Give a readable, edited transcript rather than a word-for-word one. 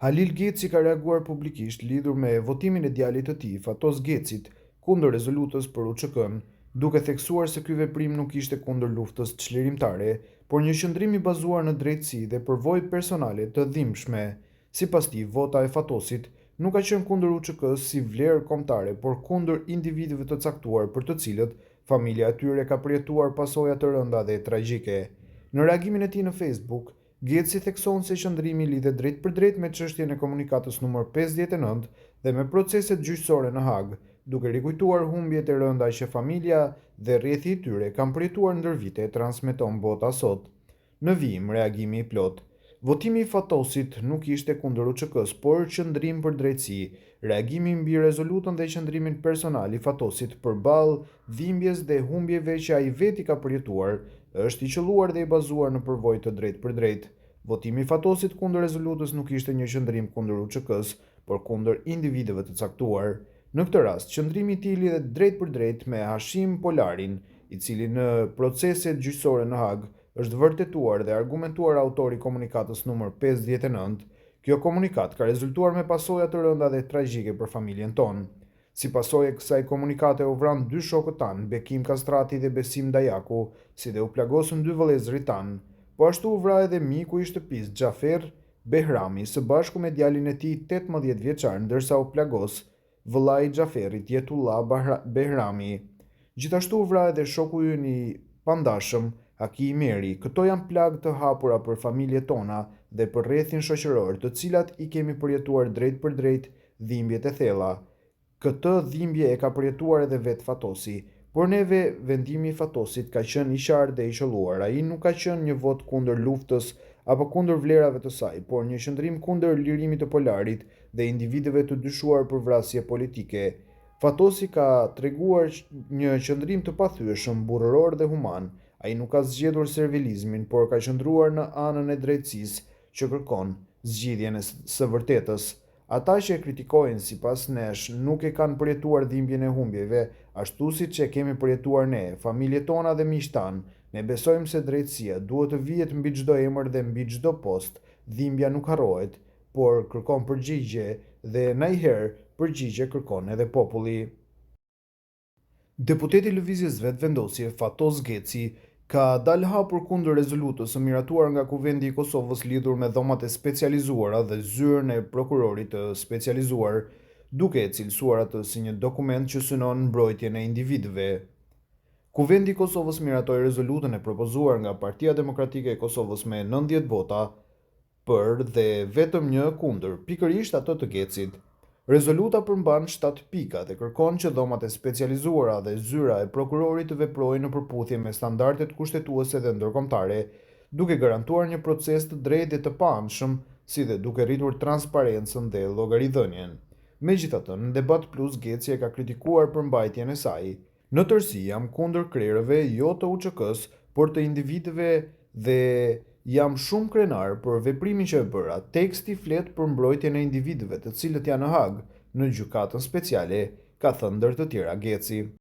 Halil Geci ka reaguar publikisht lidhur me votimin e djalit të tij, Fatos Gecit, kundër rezolutës për UÇK-n, duke theksuar se ky veprim nuk ishte kundër luftës çlirimtare, por një qëndrim i bazuar në drejtësi dhe përvojë personale të dhimbshme. Sipas tij, vota e Fatosit nuk ka qenë kundër UÇK-s si vlerë kombëtare, por kundër individëve të caktuar për të cilët familja e tyre ka përjetuar pasoja të rënda dhe tragjike. Në reagimin e tij në Facebook, Geci thekson se qëndrimi lidhet drejt për drejt me çështjen e komunikatës numër 59 dhe me proceset gjyqësore në Hag, duke rikujtuar humbjet e rënda që familja dhe rrjethi i tyre kanë përjetuar ndër vite, transmeton Bota Sot. Në vijim, reagimi i plot. Votimi i Fatosit nuk ishte kundër UÇK-s, por qëndrim për drejtësi. Reagimi mbi rezolutën dhe qëndrimin personal i Fatosit përballë dhimbjes dhe humbjeve që ai veti ka përjetuar, është i qelluar dhe i bazuar në përvojë të drejtë për drejtë. Votimi i Fatosit kundër rezolutës nuk ishte një qëndrim kundër UÇK-s, por kundër individëve të caktuar. Në këtë rast, qëndrimi i tij lidhet drejt për drejt me Hashim Polarin, i cili në proceset gjyqësore në Hag është vërtetuar dhe argumentuar autori i komunikatës numër 59. Kjo komunikat ka rezultuar me pasoja të rënda dhe tragjike për familjen tonë. Si pasojë e kësaj komunikate u vran 2 shokët tanë, Bekim Kastrati dhe Besim Dajaku, si dhe u plagosën 2 vëllezërit tanë. Po ashtu u vra edhe miku i shtëpisë Xhafer Behrami së bashku me djalin e tij 18 vjeçar, ndërsa u plagos vëllai i Xhaferit Jetullah Behrami. Gjithashtu u vra edhe shoku ynë i pandashëm Haki Meri. Këto janë plagë të hapura për familjet tona dhe për rrethin shoqëror, të cilat i kemi përjetuar drejt për drejt dhimbjet e thella. Këtë dhimbje e ka përjetuar edhe vetë Fatosi, por neve vendimi i Fatosit ka qenë i qartë dhe i qelluar. Ai nuk ka qenë një vot kundër luftës apo kundër vlerave të saj, por një qëndrim kundër lirimit të Polarit dhe individëve të dyshuar për vrasje politike. Fatosi ka treguar një qëndrim të pathyeshëm, burrëror dhe human. Ai nuk ka zgjedhur servilizmin, por ka qëndruar në anën e drejtësisë që kërkon zgjidhjen së vërtetës. Ata që e kritikojnë sipas nesh nuk e kanë përjetuar dhimbjen e humbjeve, ashtu siç e kemi përjetuar ne, familjet tona dhe miqtë tanë. Ne besojmë se drejtësia duhet të vihet mbi çdo emër dhe mbi çdo post. Dhimbja nuk harrohet, por kërkon përgjigje dhe najherë përgjigje kërkon edhe populli. Deputeti i Lëvizjes Vetëvendosje Fatos Geci ka dalë hapur kundër rezolutës së miratuar nga Kuvendi i Kosovës lidhur me dhomat e specializuara dhe zyrën e prokurorit të specializuar, duke e cilësuar atë si një dokument që synon mbrojtjen e individëve. Kuvendi i Kosovës miratoi rezolutën e propozuar nga Partia Demokratike e Kosovës me 90 vota për dhe vetëm një kundër, pikërisht atë të Gecit. Rezoluta përmban 7 pika dhe kërkon që dhomat e specializuara dhe zyra e prokurorit të veprojnë në përputhje me standardet kushtetuese dhe ndërkombëtare, duke garantuar një proces të drejtë dhe të paanshëm, si dhe duke rritur transparencën dhe llogaridhënien. Megjithatë, në Debat Plus Geci e ka kritikuar përmbajtjen e saj. Në tërësi jam kundër krerëve jo të UÇK-s, por të individëve dhe jam shumë krenar për veprimin që e bëra. Teksti flet për mbrojtjen e individëve të cilët janë në Hag, në gjykatën speciale, ka thënë ndër të tjera Geci.